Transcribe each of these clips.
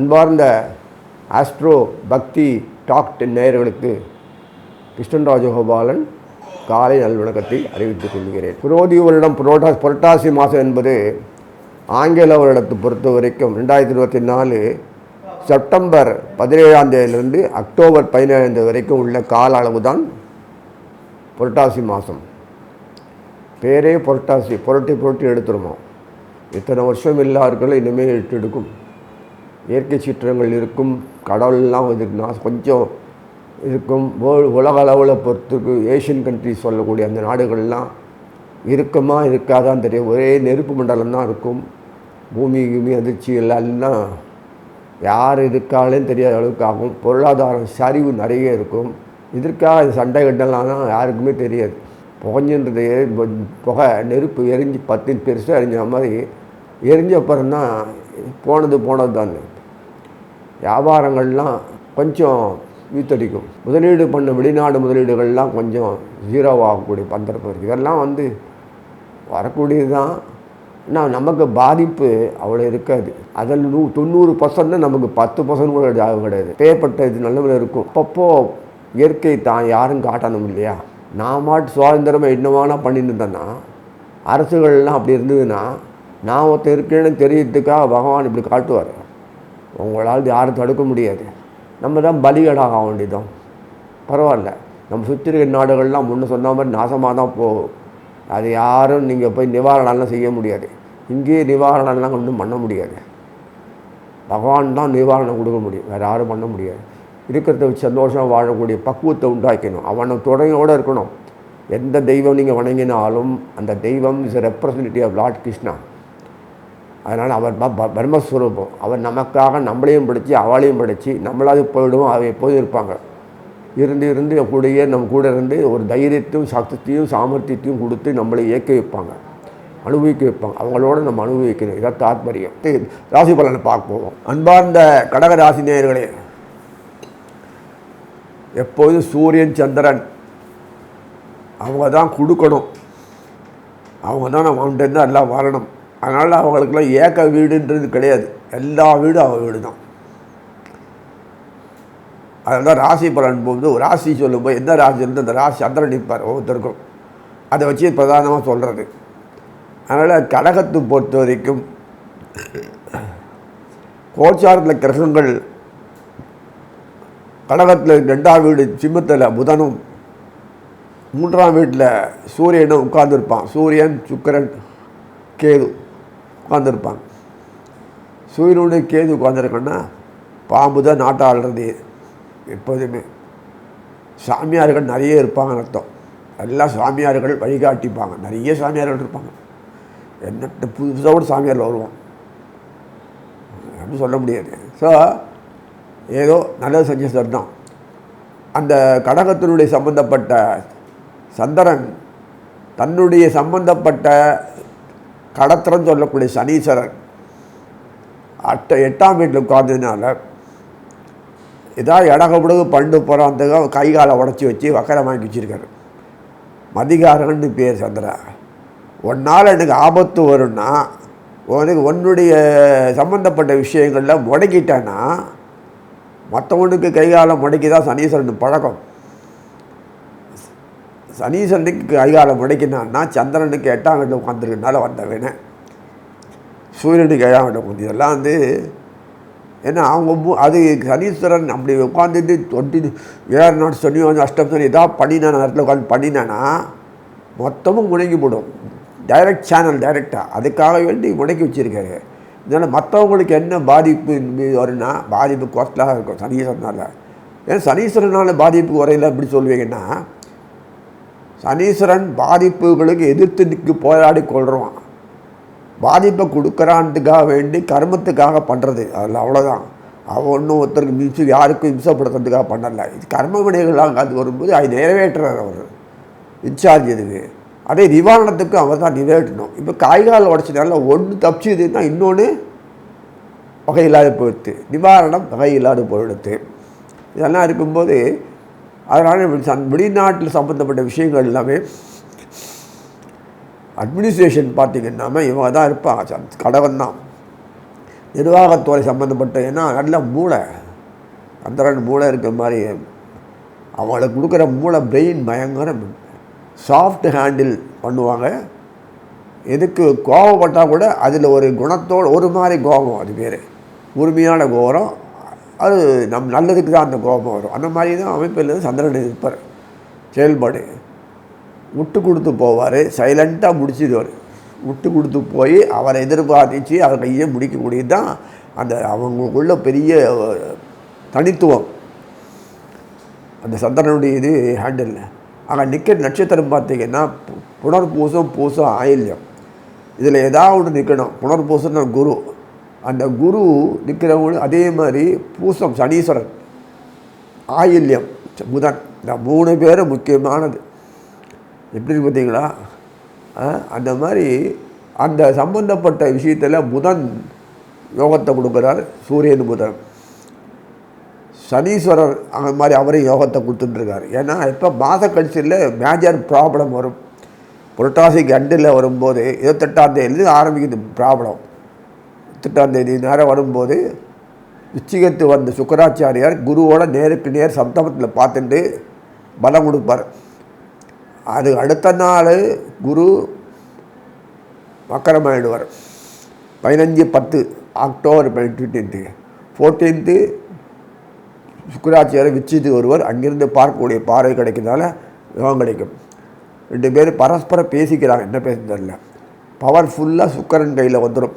அன்பார்ந்த ஆஸ்ட்ரோ பக்தி டாக் நேயர்களுக்கு கிருஷ்ணன் ராஜகோபாலன் காலை நல்வணக்கத்தை அறிவித்துக் கொள்கிறேன். புரோதி வருடம் புரட்டாசி மாதம் என்பது ஆங்கில வருடத்தை பொறுத்த வரைக்கும் 2024 செப்டம்பர் 17ஆம் தேதியிலிருந்து அக்டோபர் 17ஆம் தேதி வரைக்கும் உள்ள கால அளவு தான் புரட்டாசி மாதம். பேரே புரட்டாசி, புரட்டி எடுத்துருமா. இத்தனை வருஷம் எல்லாருக்கும் இனிமேல் எடுக்கும். இயற்கை சீற்றங்கள் இருக்கும், கடவுள்லாம் கொஞ்சம் இருக்கும். உலக அளவில் பொறுத்துக்கு ஏஷியன் கண்ட்ரிஸ் சொல்லக்கூடிய அந்த நாடுகள்லாம் இருக்குமா இருக்காதான் தெரியும். ஒரே நெருப்பு மண்டலம் தான் இருக்கும். பூமி அதிர்ச்சி எல்லாம் யார் இருக்காலேன்னு தெரியாத அளவுக்கு ஆகும். பொருளாதார சரிவு நிறைய இருக்கும். இதற்காக சண்டை கட்டலாம் தான் யாருக்குமே தெரியாது. புகஞ்சுன்றது புகை நெருப்பு எரிஞ்சு 10 பெருசாக எரிஞ்ச மாதிரி எரிஞ்ச அப்புறம் தான் போனது தான். வியாபாரங்கள்லாம் கொஞ்சம் வீத்தடிக்கும். முதலீடு பண்ண வெளிநாடு முதலீடுகள்லாம் கொஞ்சம் ஜீரோவாகக்கூடிய சந்தர்ப்பம் இருக்குது. இதெல்லாம் வரக்கூடியது தான். ஆனால் நமக்கு பாதிப்பு அவ்வளோ இருக்காது. அதில் 90% நமக்கு 10% கூட ஜாபம் கிடையாது. பேப்பட்ட இது நல்லவில் இருக்கும். அப்பப்போ இயற்கை தான் யாரும் காட்டணும் இல்லையா. நான் மாட்டு சுதந்திரமாக என்னவானா பண்ணிட்டு இருந்தேன்னா, அரசுகள்லாம் அப்படி இருந்ததுன்னா நான் ஒருத்தர் இருக்கேன்னு தெரியறதுக்காக பகவான் இப்படி காட்டுவார். உங்களால் யாரும் தடுக்க முடியாது. நம்ம தான் பலிகடாக ஆக வேண்டியதும். பரவாயில்ல, நம்ம சுற்றி இருக்கிற நாடுகள்லாம் முன்ன சொன்ன மாதிரி நாசமாக தான் போகும். அது யாரும் நீங்கள் போய் நிவாரணம்லாம் செய்ய முடியாது. இங்கேயே நிவாரணம்லாம் ஒன்றும் பண்ண முடியாது. பகவான் தான் நிவாரணம் கொடுக்க முடியும், வேறு யாரும் பண்ண முடியாது. இருக்கிறத வச்சு சந்தோஷம் வாழக்கூடிய பக்குவத்தை உண்டாக்கணும். அவனை துணையோடு இருக்கணும். எந்த தெய்வம் நீங்கள் வணங்கினாலும் அந்த தெய்வம் is a representative of Lord Krishna. அதனால் அவர் பிரம்மஸ்வரூபம். அவர் நமக்காக நம்மளையும் படித்து அவளையும் படித்து நம்மளாவது போயிடுவோம். அவள் எப்போதும் இருப்பாங்க. இருந்து கூடயே நம்ம கூட இருந்து ஒரு தைரியத்தையும் சக்தியையும் சாமர்த்தியத்தையும் கொடுத்து நம்மளை இயக்க வைப்பாங்க, அனுபவிக்க வைப்பாங்க. அவங்களோட நம்ம அனுபவிக்கணும். இதான் தாத்பரியம். ராசி பலனை பார்ப்போம். அன்பார்ந்த கடக ராசி நேயர்களே, எப்போதும் சூரியன் சந்திரன் அவங்க தான் கொடுக்கணும். அவங்க தான் நம்ம அவன்கிட்ட எல்லாம் வரணும். அதனால் அவங்களுக்கெல்லாம் ஏக்க வீடுன்றது கிடையாது. எல்லா வீடும் அவள் வீடு தான். அதனால தான் ராசி பலன் போகும்போது ஒரு ராசி சொல்லும்போது எந்த ராசி இருந்து அந்த ராசி சந்திரன் நிற்பார் ஒவ்வொருத்தருக்கும். அதை வச்சு பிரதானமாக சொல்கிறது. அதனால் கடகத்தை பொறுத்த வரைக்கும் கோச்சாரத்தில் கிரகங்கள் கடகத்தில் 2ஆம் வீடு சிம்மத்தில் புதனும் 3ஆம் வீட்டில் சூரியனும் உட்கார்ந்துருப்பான். சூரியன் சுக்கிரன் கேது உட்கார்ந்துருப்பாங்க. சூரியனுடைய கேது உட்கார்ந்துருக்கோன்னா பாம்பு தான் நாட்டை ஆள்றது. எப்போதுமே சாமியார்கள் நிறைய இருப்பாங்கன்னு அர்த்தம். எல்லாம் சாமியார்கள் வழிகாட்டிப்பாங்க. நிறைய சாமியார்கள் இருப்பாங்க. என்னட்டு புதுசாக சாமியார்கள் வருவோம் அப்படின்னு சொல்ல முடியாது. ஸோ ஏதோ நல்லது செஞ்ச சார் தான். அந்த கடகத்தினுடைய சம்பந்தப்பட்ட சந்திரன் தன்னுடைய சம்பந்தப்பட்ட கடத்திரன்னு சொல்லக்கூடிய சனீஸ்வரன் 8ஆம் வீட்டில் உட்கார்ந்ததுனால ஏதாவது இடகப்படகு பண்டு போகிறான் கை காலை உடச்சி வச்சு வக்கரை வாங்கி வச்சுருக்காரு. மதிகாரன்னு பேர் சந்திரா. ஒன்றால் எனக்கு ஆபத்து வரும்னா உனக்கு உன்னுடைய சம்பந்தப்பட்ட விஷயங்களில் முடக்கிட்டான்னா மற்றவனுக்கு கைகாலை முடக்கி தான் சனீஸ்வரன் பழக்கம். சனீஸ்வரனுக்கு கைகாலை முடக்கினான்னா சந்திரனுக்கு 8ஆம் வீட்டில் உட்காந்துருக்கனால வந்தவன சூரியனுக்கு 7ஆம் வீட்டில் உட்காந்து இதெல்லாம் ஏன்னா அவங்க அது சனீஸ்வரன் அப்படி உட்காந்துட்டு 7 நாள் சனி அஷ்டம் சனி ஏதாவது பண்ணினா நேரத்தில் உட்காந்து பண்ணினான்னா மொத்தமும் முடங்கி போடும். டைரக்ட் சேனல் டைரெக்டாக அதுக்காக வேண்டி முடக்கி வச்சுருக்காரு. இதனால் மற்றவங்களுக்கு என்ன பாதிப்பு வரும்னா பாதிப்பு கோஸ்டலாக இருக்கும் சனீஸ்வரனால். ஏன்னா சனீஸ்வரனால் பாதிப்பு குறையில எப்படி சொல்லுவீங்கன்னா, சனீஸ்வரன் பாதிப்புகளுக்கு எதிர்த்து போராடி கொள்கிறான். பாதிப்பை கொடுக்குறான்ட்டுக்காக வேண்டி கர்மத்துக்காக பண்ணுறது. அதில் அவ்வளோதான். அவன் ஒன்றும் ஒருத்தருக்கு யாருக்கும் இம்சப்படுத்துறதுக்காக பண்ணலை. இது கர்ம வினைகளாக அது வரும்போது அது நிறைவேற்றுறார் அவர் இன்சார்ஜ். இதுக்கு அதே நிவாரணத்துக்கு அவர் தான் நிறைவேற்றணும். இப்போ காய்கால் உடச்சினால ஒன்று தப்பிச்சுதுன்னா இன்னொன்று வகையில்லாத போயிடுது. நிவாரணம் வகையில்லாத போயிடுது. இதெல்லாம் இருக்கும்போது அதனால் வெளிநாட்டில் சம்மந்தப்பட்ட விஷயங்கள் எல்லாமே அட்மினிஸ்ட்ரேஷன் பார்த்திங்கன்னா இவங்க தான் இருப்பாங்க. கடவன் தான் நிர்வாகத்துறை சம்மந்தப்பட்ட, ஏன்னா நல்ல மூளை, சந்திரன் மூளை இருக்கிற மாதிரி அவங்களுக்கு கொடுக்குற மூளை பிரெயின் பயங்கரம். சாஃப்ட் ஹேண்டில் பண்ணுவாங்க. எதுக்கு கோபப்பட்டால் கூட அதில் ஒரு குணத்தோடு ஒரு மாதிரி கோபம், அது பேர் உரிமையான கோபம். அது நல்லதுக்கு தான் அந்த கோபம் வரும். அந்த மாதிரி தான் அமைப்பில் சந்திரன் இருப்பார். செயல்பாடு விட்டு கொடுத்து போவார், சைலண்ட்டாக முடிச்சிடுவார். விட்டு கொடுத்து போய் அவரை எதிர்பார்த்து அவர் கையை முடிக்கக்கூடியது தான் அந்த அவங்களுக்குள்ள பெரிய தனித்துவம், அந்த சந்திரனுடைய இது ஹேண்டில். அங்கே நிற்கிற நட்சத்திரம் பார்த்திங்கன்னா புனர்பூசம், பூசம், ஆயில்யம். இதில் ஏதாவது ஒன்று நிற்கணும். புனர்பூசம்னு குரு, அந்த குரு நிற்கிறவங்க. அதே மாதிரி பூசம் சனீஸ்வரன், ஆயில்யம் புதன். இந்த 3 பேரும் முக்கியமானது. எப்படின்னு பார்த்தீங்களா? அந்த மாதிரி அந்த சம்பந்தப்பட்ட விஷயத்தில் புதன் யோகத்தை கொடுக்குறார். சூரியன் புதன். சனீஸ்வரர் அந்த மாதிரி அவரையும் யோகத்தை கொடுத்துட்டுருக்காரு. ஏன்னா இப்போ மாத கடைசியில் மேஜர் ப்ராப்ளம் வரும். புரட்டாசிக்கு அண்டில் வரும்போது 28ஆம் தேதி ஆரம்பிக்குது ப்ராப்ளம். 28ஆம் தேதி நேரம் வரும்போது விச்சிகத்து வந்த சுக்கராச்சாரியார் குருவோட நேருக்கு நேர் சப்தமத்தில் பார்த்துட்டு பலம் கொடுப்பார். அது அடுத்த நாள் குரு மக்கரமாயிடுவார். 15-10 அக்டோபர் 15, 14 சுக்கராச்சாரியர் விச்சித்து வருவார். அங்கிருந்து பார்க்கக்கூடிய பார்வை கிடைக்கிறதால யோகம் கிடைக்கும். 2 பேர் பரஸ்பரம் பேசிக்கிறாங்க, என்ன பேசுறதில்ல. பவர்ஃபுல்லாக சுக்கரன் கையில் வந்துடும்.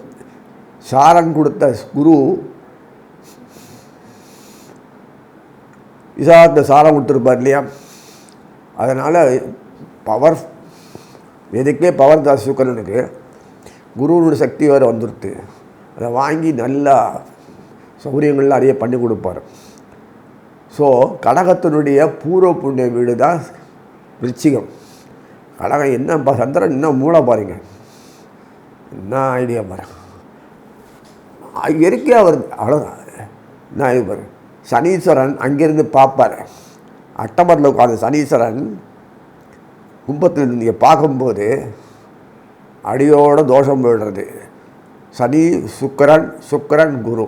சாரன் கொடுத்த குரு விசாரத்தை சாரம் கொடுத்துருப்பார் இல்லையா? அதனால் பவர் எதுக்கே பவர் தான் சுக்கரனுக்கு. குருவனுடைய சக்தி வேறு வந்துடுது. அதை வாங்கி நல்லா சௌகரியங்கள்லாம் நிறைய பண்ணி கொடுப்பார். ஸோ கடகத்தினுடைய பூர்வ புண்ணிய வீடு தான் விருச்சிகம். கடகம் என்ன சந்திரன் என்ன மூளை பாருங்க, என்ன ஐடியா பாருங்க. இயற்கையாக அவர் அவ்வளோதான். என்ன இது பாருங்க. சனீஸ்வரன் அங்கேருந்து பார்ப்பார். அட்டமரில் உட்காந்து சனீஸ்வரன் கும்பத்தில் நீங்கள் பார்க்கும்போது அடியோட தோஷம் போயிடுறது. சனி சுக்கரன், சுக்கரன் குரு,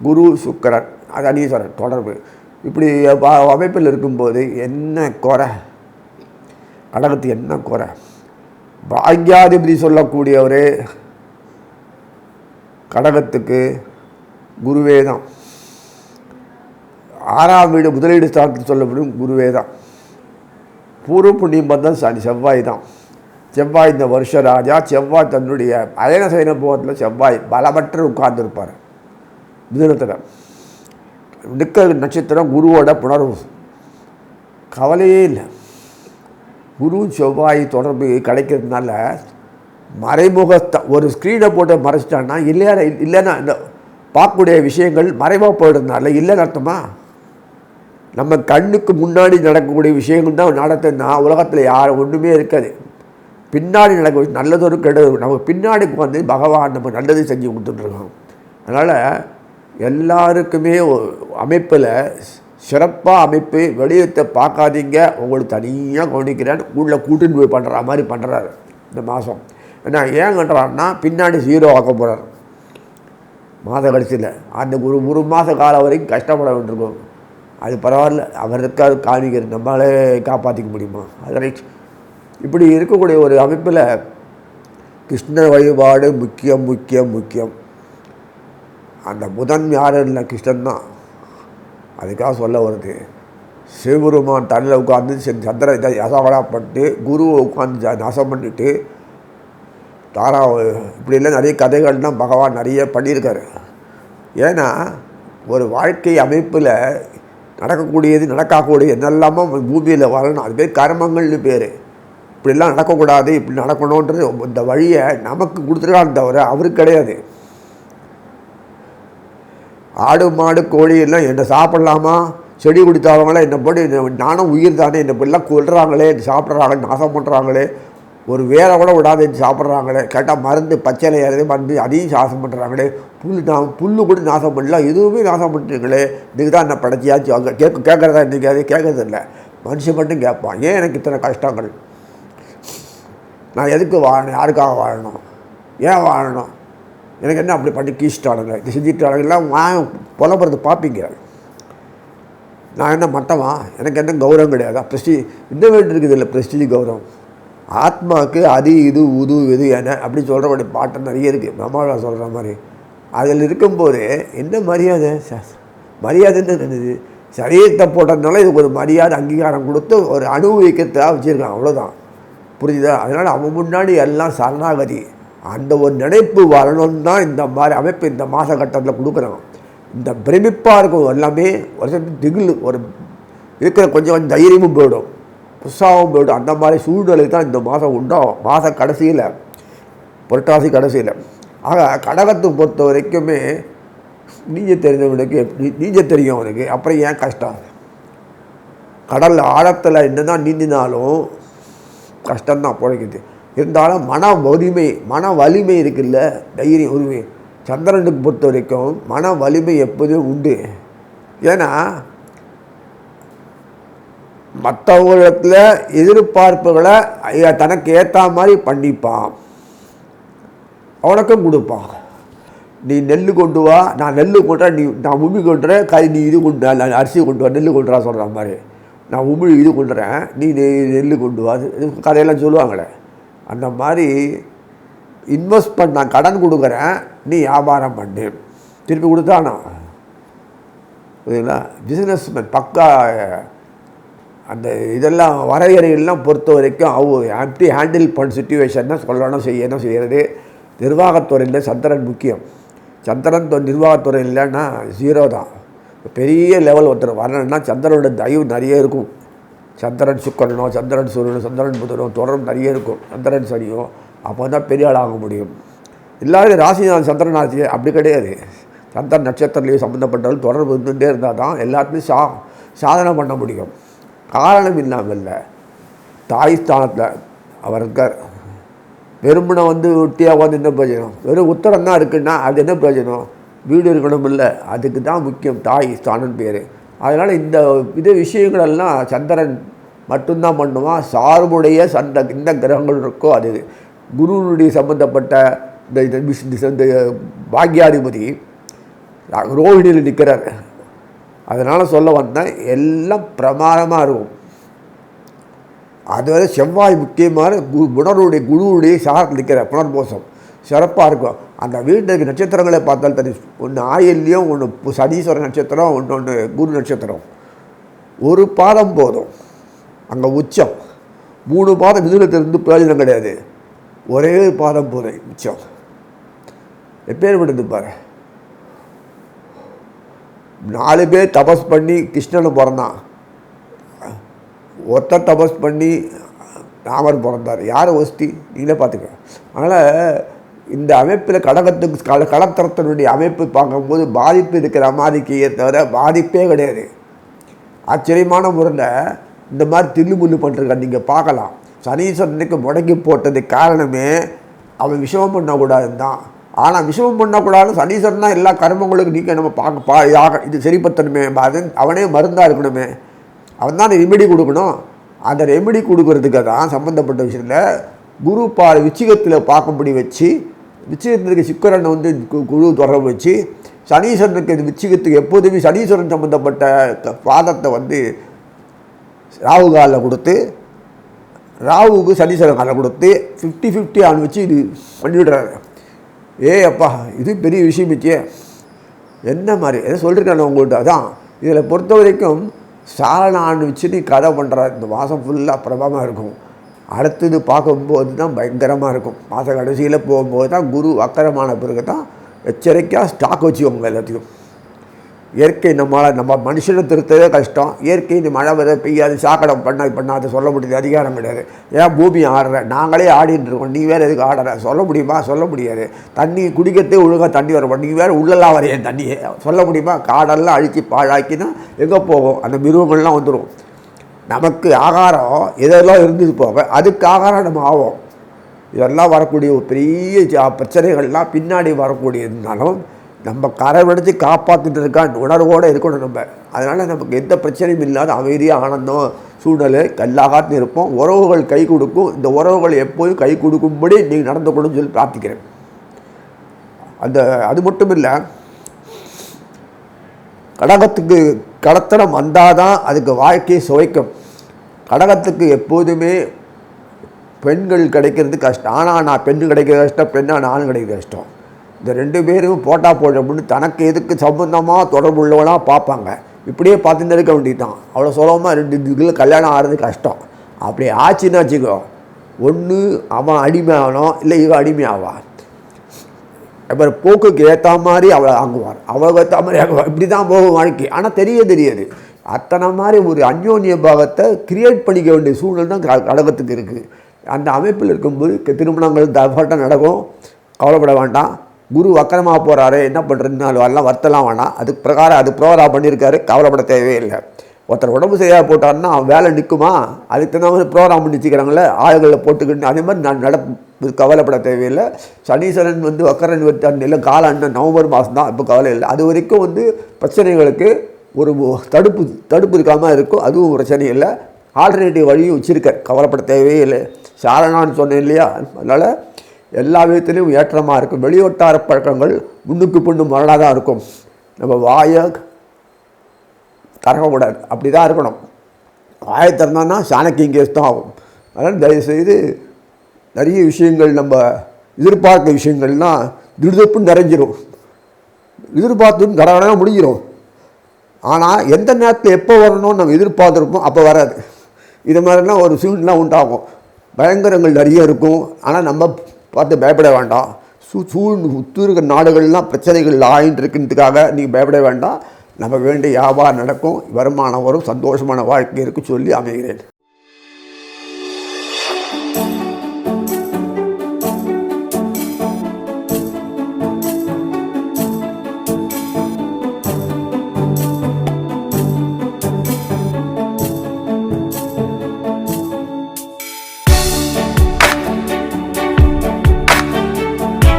குரு சுக்கரன், சனீஸ்வரன் தொடர்பு. இப்படி அமைப்பில் இருக்கும்போது என்ன குறை கடகத்துக்கு, என்ன குறை? பாக்யாதிபதி சொல்லக்கூடியவர் கடகத்துக்கு குருவே தான். 6ஆம் வீடு முதலீடு ஸ்தானத்தில் சொல்லப்படும் குருவே தான். பூர்வ புண்ணியம் பார்த்தா செவ்வாய் தான். செவ்வாய் இந்த வருஷ ராஜா. செவ்வாய் தன்னுடைய அயன சயன போகத்தில் செவ்வாய் பலமற்ற உட்கார்ந்துருப்பார். மிதுனத்தில் நிற்க நட்சத்திரம் குருவோட புணர்வு. கவலையே இல்லை. குரு செவ்வாய் தொடர்பு கிடைக்கிறதுனால மறைமுக ஒரு ஸ்க்ரீனை போட்டு மறைச்சிட்டான்னா இல்லைன்னா இந்த பார்க்கக்கூடிய விஷயங்கள் மறைவாக போயிடுறதுனால இல்லைன்னு அர்த்தமா? நம்ம கண்ணுக்கு முன்னாடி நடக்கக்கூடிய விஷயங்கள் தான் நடத்துன்னா உலகத்தில் யாரும் ஒன்றுமே இருக்காது. பின்னாடி நடக்க நல்லதொரு கெடுதல் நமக்கு பின்னாடி வந்து பகவான் நம்ம நல்லது செஞ்சு கொடுத்துட்ருக்கோம். அதனால் எல்லாருக்குமே அமைப்பில் சிறப்பாக அமைப்பு வெளியத்தை பார்க்காதீங்க, உங்களுக்கு தனியாக கவனிக்கிறேன் உள்ள கூட்டின்னு போய் பண்ணுற மாதிரி பண்ணுறாரு இந்த மாதம். ஏன்னா ஏன் பண்ணுறாருன்னா பின்னாடி 0 ஆக்க போகிறார் மாத கடைசியில். அந்த ஒரு மாத காலம் வரைக்கும் கஷ்டப்பட வேண்டியிருக்கும். அது பரவாயில்ல, அவருக்காக காணிக்கிறது நம்மளாலே காப்பாற்றிக்க முடியுமா? அதனை இப்படி இருக்கக்கூடிய ஒரு அமைப்பில் கிருஷ்ண வழிபாடு முக்கியம் முக்கியம் முக்கியம். அந்த புதன் யாரும் இல்லை, கிருஷ்ணன் தான். அதுக்காக சொல்ல வருது. சிவபெருமான் தண்ணியில் உட்காந்து சந்திர இதை அசவடாப்பட்டு குருவை உட்காந்து நாசம் பண்ணிட்டு தாரா இப்படிலாம் நிறைய கதைகள்லாம் பகவான் நிறைய பண்ணியிருக்காரு. ஏன்னா ஒரு வாழ்க்கை அமைப்பில் நடக்கக்கூடியது நடக்கக்கூடியது என்னெல்லாமோ பூமியில் வரணும். அது பேர் கர்மங்கள்னு பேர். இப்படிலாம் நடக்கக்கூடாது, இப்படி நடக்கணுன்றது இந்த வழியை நமக்கு கொடுத்துருக்கான்னு தவிர அவருக்கு கிடையாது. ஆடு மாடு கோழி எல்லாம் என்னை சாப்பிட்லாமா, செடி குடித்தாவங்களே என்னை போட்டு நானும் உயிர் தானே, என்னை இப்படிலாம் கொள்கிறாங்களே, சாப்பிட்றாங்க, நாசம் பண்ணுறாங்களே, ஒரு வேலை கூட விடாது சாப்பிட்றாங்களே, கேட்டால் மருந்து பச்சையில் ஏறது மருந்து அதையும் நாசம் பண்ணுறாங்களே, புல் கூட நாசம் பண்ணலாம், எதுவுமே நாசம் பண்ணுறீங்களே, இதுக்கு தான் என்ன படைச்சியாச்சு அவங்க கேட்குறதா இன்றைக்கி அது கேட்கறது இல்லை. மனுஷன் மட்டும் கேட்பான், ஏன் எனக்கு இத்தனை கஷ்டங்கள், நான் எதுக்கு வாழணும், யாருக்காக வாழணும், ஏன் வாழணும், எனக்கு என்ன அப்படி பண்ணி கீழ்ச்சிட்டாளுங்க, இது செஞ்சிட்டாளுங்கெல்லாம் புலம்புறது பார்ப்பீங்க. நான் என்ன மட்டமா, எனக்கு என்ன கௌரவம் கிடையாதா? இந்த வேண்டி இருக்குது இல்லை ப்ரெஸ்டீஜ் கௌரவம். ஆத்மாவுக்கு அது இது உது இது என அப்படி சொல்கிறபடி பாட்டு நிறைய இருக்குது. பிரம்மாவா சொல்கிற மாதிரி அதில் இருக்கும்போது என்ன மரியாதைன்னு என்னது, சரீரத்தை போட்டதுனால இதுக்கு ஒரு மரியாதை அங்கீகாரம் கொடுத்து ஒரு அனுபவிக்கிறதாக வச்சுருக்கான், அவ்வளோதான். புரிஞ்சுதா? அதனால் அவன் முன்னாடி எல்லாம் சரணாகதி, அந்த ஒரு நினைப்பு வரணும்னு தான் இந்த மாதிரி அமைப்பு இந்த மாத கட்டத்தில் கொடுக்குறான். இந்த பிரமிப்பாக இருக்கும் எல்லாமே, ஒரு திகில், ஒரு இருக்கிற கொஞ்சம் தைரியமும் போயிடும், உற்சாகம் போயிடும். அந்த மாதிரி சூழ்நிலை தான் இந்த மாதம் உண்டாகும், மாத கடைசியில், புரட்டாசி கடைசியில். ஆக கடகத்தை பொறுத்த வரைக்குமே நீஞ்ச தெரிஞ்சவனுக்கு நீஞ்ச தெரியும் அவனுக்கு, அப்புறம் ஏன் கஷ்டம்? கடல் ஆழத்தில் என்ன தான் நீந்தினாலும் கஷ்டம்தான் பிழைக்குது. இருந்தாலும் மன வலிமை இருக்குல்ல, தைரியம் உரிமை. சந்திரனுக்கு பொறுத்த வரைக்கும் மன வலிமை எப்போதும் உண்டு. ஏன்னா மற்றவங்களிடத்தில் எதிர்பார்ப்புகளை தனக்கு ஏற்ற மாதிரி பண்ணிப்பான், அவனுக்கும் கொடுப்பான். நீ நெல் கொண்டு வா, நான் நெல் கொண்டுறேன், நான் உமி கொண்டுறேன், நீ இது கொண்டு அரிசி கொண்டு வா, நெல் கொண்டுறா சொல்கிற மாதிரி. நான் உமிழ் இது கொண்டுறேன், நீ நெல் கொண்டு வா, கதையெல்லாம் சொல்லுவாங்களே. அந்த மாதிரி இன்வெஸ்ட்மெண்ட், நான் கடன் கொடுக்குறேன், நீ வியாபாரம் பண்ணு, திருப்பி கொடுத்தானா. புரியுங்களா? பிஸ்னஸ்மேன் பக்கா. அந்த இதெல்லாம் வரையறைகள்லாம் பொறுத்த வரைக்கும் எப்படி ஹேண்டில் பண்ண சுச்சுவேஷன்னா சொல்லணும், செய்கிறது. நிர்வாகத்துறையில் சந்திரன் முக்கியம். சந்திரன் நிர்வாகத்துறை இல்லைன்னா 0 தான். பெரிய லெவல் ஒருத்தர் வரணுன்னா சந்திரனோட தயவு நிறைய இருக்கும். சந்திரன் சுக்கரனோ, சந்திரன் சூரியனோ, சந்திரன் புதனோ தொடர்பு நிறைய இருக்கும். சந்திரன் சனியோ, அப்போ தான் பெரிய ஆளாக முடியும். எல்லாரும் ராசிநாதன் சந்திரன் ராசி அப்படி கிடையாது. சந்திரன் நட்சத்திரத்துலேயும் சம்மந்தப்பட்டவர்கள் தொடர்பு இருந்துகிட்டே இருந்தால் தான் எல்லாத்துலேயும் சாதனை பண்ண முடியும். காரணம் இல்லாமல் இல்லை. தாய் ஸ்தானத்தில் அவர் இருக்கார். வெறுமனை ஒட்டியாக என்ன பிரயோஜனம்? வெறும் உத்தரம் தான் இருக்குன்னா அது என்ன பிரயோஜனம்? வீடு இருக்கணும் இல்லை, அதுக்கு தான் முக்கியம் தாய் ஸ்தானம் பேர். அதனால் இந்த விஷயங்களெல்லாம் சந்திரன் மட்டும்தான் பண்ணுவான். சார்புடைய இந்த கிரகங்கள் இருக்கோ அது. குருனுடைய சம்பந்தப்பட்ட இந்த பாக்யாதிபதி ரோஹிணியில் நிற்கிறார். அதனால் சொல்ல வந்தேன், எல்லாம் பிரமாதமாக இருக்கும். அதுவரை செவ்வாய் முக்கியமான குருவுடைய சாரத்தில் நிற்கிற புனர்போசம் சிறப்பாக இருக்கும். அந்த வீட்டுக்கு நட்சத்திரங்களை பார்த்தாலும் தெரியும். ஒன்று ஆயில்லையும், ஒன்று சனீஸ்வர நட்சத்திரம், ஒன்று குரு நட்சத்திரம். ஒரு பாதம் போதும் அங்கே உச்சம். 3 பாதம் மிதுனத்திலிருந்து பிரயோஜனம் கிடையாது. ஒரே பாதம் போதும் உச்சம். எப்பேர் விடுது பாரு. 4 பேர் தபஸ் பண்ணி கிருஷ்ணனை பிறந்தான். ஒருத்தர் தபஸ் பண்ணி ராமர் பிறந்தார். யார் ஒஸ்தி? நீங்களே பார்த்துக்க. அதனால் இந்த அமைப்பில் கடத்தரத்தினுடைய அமைப்பு பார்க்கும்போது பாதிப்பு இருக்கிற மாதிரிக்கையே தவிர பாதிப்பே கிடையாது. ஆச்சரியமான முறையில் இந்த மாதிரி தில்லுமுள்ளு பண்ணுறத நீங்கள் பார்க்கலாம். சனீஸ்வரனுக்கு முடங்கி போட்டதுக்கு காரணமே அவன் விஷமம் பண்ணக்கூடாதுன்னு தான். ஆனால் விஷமம் பண்ணக்கூடாதுன்னு சனீஸ்வரன் தான் எல்லா கர்மங்களுக்கும் நீங்கள் நம்ம இது சரிப்பத்தணுமே, அவனே மருந்தாக இருக்கணுமே, அவன் தான் ரெமெடி கொடுக்கணும். அந்த ரெமெடி கொடுக்கறதுக்கு தான் சம்மந்தப்பட்ட விஷயத்தில் குரு விச்சிகத்தில் பார்க்கும்படி வச்சு, விச்சிகத்திற்கு சிக்கரனை குரு தொடர்பு வச்சு, சனீஸ்வரனுக்கு இது விச்சிகத்துக்கு எப்போதுமே சனீஸ்வரன் சம்மந்தப்பட்ட பாதத்தை ராகு காலில் கொடுத்து, ராகுவுக்கு சனீஸ்வரன் காலில் கொடுத்து 50-50 ஆன் வச்சு இது பண்ணிவிடுறாரு. அப்பா இது பெரிய விஷயம் வச்சே என்ன மாதிரி எதை சொல்லியிருக்காங்க உங்கள்கிட்ட. அதான் இதில் பொறுத்த வரைக்கும் சாலனான் வச்சு நீ கதை பண்ணுற இந்த மாதம் ஃபுல்லாக பிரபலமாக இருக்கும். அடுத்தது பார்க்கும்போது தான் பயங்கரமாக இருக்கும். மாத கடைசியில் போகும்போது தான் குரு அக்கரமான பிறகு தான் எச்சரிக்கையாக ஸ்டாக் வச்சுக்கோங்க எல்லாத்தையும். இயற்கை நம்ம மனுஷனை திருத்தவே கஷ்டம். இயற்கை இந்த மழை வர பெய்யாது, சாக்கடம் பண்ணாத சொல்ல முடியாது, அதிகாரம் கிடையாது. ஏன் பூமி ஆடுற? நாங்களே ஆடிட்டு இருக்கோம், நீ வேறு எதுக்கு ஆடுற? சொல்ல முடியுமா? சொல்ல முடியாது. தண்ணி குடிக்கிறதே ஒழுங்காக தண்ணி வர, நீ வேறு உள்ளெல்லாம் வரைய தண்ணியே சொல்ல முடியுமா? காடெல்லாம் அழித்து பாழாக்கினா எங்கே போகும்? அந்த மிருகங்கள்லாம் வந்துடும். நமக்கு ஆகாரம் இதெல்லாம் இருந்தது போக அதுக்கு ஆகாரம் நம்ம ஆகும். இதெல்லாம் வரக்கூடிய ஒரு பெரிய பிரச்சனைகள்லாம் பின்னாடி வரக்கூடியதுனாலும் நம்ம கரை விடுத்து காப்பாற்றிட்டு இருக்கான் உணர்வோடு இருக்கணும் நம்ம. அதனால் நமக்கு எந்த பிரச்சனையும் இல்லாத அமைதியாக ஆனந்தம் சூழ்நிலை கல்லாகாத்து இருப்போம். உறவுகள் கை கொடுக்கும். இந்த உறவுகள் எப்போதும் கை கொடுக்கும்படி நீங்கள் நடந்து கொடுன்னு சொல்லி பிரார்த்திக்கிறேன். அது மட்டும் இல்லை, கடகத்துக்கு கடத்தனம் வந்தால் தான் அதுக்கு வாழ்க்கையை சுவைக்கும். கடகத்துக்கு எப்போதுமே பெண்கள் கிடைக்கிறது கஷ்டம். ஆனால் பெண்ணு கிடைக்கிறது கஷ்டம், பெண்ணாக நானும் கிடைக்கிறது கஷ்டம். இந்த 2 பேரும் போட்டா போடுறப்படின்னு தனக்கு எதுக்கு சம்பந்தமாக தொடர்பு உள்ளவனாக பார்ப்பாங்க. இப்படியே பார்த்துட்டு இருக்க வேண்டியதுதான். அவ்வளோ சுலபமாக 2 இதுக்குள்ள கல்யாணம் ஆகிறது கஷ்டம். அப்படி ஆச்சுன்னு வச்சுக்கோ, ஒன்று அவன் அடிமை ஆகணும், இல்லை இவன் அடிமை ஆவான். அப்புறம் போக்குக்கு ஏற்ற மாதிரி அவளை வாங்குவார், அவளுக்கு ஏற்ற மாதிரி வாங்குவார். இப்படி தான் போகும் வாழ்க்கை. ஆனால் தெரியாது அத்தனை மாதிரி ஒரு அந்யோன்ய பாவத்தை கிரியேட் பண்ணிக்க வேண்டிய சூழ்நிலை தான் கடகத்துக்கு இருக்குது. அந்த அமைப்பில் இருக்கும்போது திருமணங்கள் தப்பாட்டம் நடக்கும். கவலைப்பட வேண்டாம். குரு வக்கரமாக போகிறாரு, என்ன பண்ணுறதுனாலும் எல்லாம் வருத்தலாம் வேணாம். அதுக்கு பிரகாரம் அது ப்ரோக்ராம் பண்ணியிருக்காரு, கவலைப்பட தேவையில்லை. ஒருத்தர் உடம்பு சரியாக போட்டாருன்னா அவன் வேலை நிற்குமா, அதுக்கு தகுந்த மாதிரி ப்ரோக்ராம் பண்ணி வச்சுக்கிறாங்களே ஆளுகளில் போட்டுக்கிட்டு, அதே மாதிரி நான் கவலைப்பட தேவையில்லை. சனீஸ்வரன் வக்கரன் இல்லை காலம் இன்னும் நவம்பர் மாதம் தான், இப்போ கவலை இல்லை. அது வரைக்கும் பிரச்சனைகளுக்கு ஒரு தடுப்பு இருக்காமல் இருக்கும். அதுவும் பிரச்சனை இல்லை. ஆல்டர்னேட்டிவ் வழியும் வச்சுருக்கார், கவலைப்பட தேவையே இல்லை. சாரணான்னு சொன்னேன் இல்லையா, அதனால் எல்லா விதத்துலேயும் ஏற்றமாக இருக்கும். வெளிவட்டார பழக்கங்கள் முன்னுக்கு பின்னு மரணாக தான் இருக்கும். நம்ம வாயை தரக்கூடாது, அப்படி தான் இருக்கணும். வாயை திறந்தோன்னா சாணக்கியம் கேஸ் தான் ஆகும். அதனால் தயவுசெய்து நிறைய விஷயங்கள் நம்ம எதிர்பார்க்க விஷயங்கள்லாம் திடுதப்புன்னு நிறைஞ்சிரும். எதிர்பார்த்து கடகடனாக முடிஞ்சிடும். ஆனால் எந்த நேரத்தில் எப்போ வரணும்னு நம்ம எதிர்பார்த்துருப்போம், அப்போ வராது. இது மாதிரிலாம் ஒரு சூழ்நிலாம் உண்டாகும். பயங்கரங்கள் நிறைய இருக்கும். ஆனால் நம்ம பார்த்து பயப்பட வேண்டாம். சுற்றி இருக்கிற நாடுகள்லாம் பிரச்சனைகள் ஆயின்னு இருக்குன்றதுக்காக நீங்கள் பயப்பட வேண்டாம். நம்ம வேண்டிய வியாபாரம் நடக்கும், வருமானம் வரும், சந்தோஷமான வாழ்க்கை இருக்குன்னு சொல்லி அமைகிறேன்.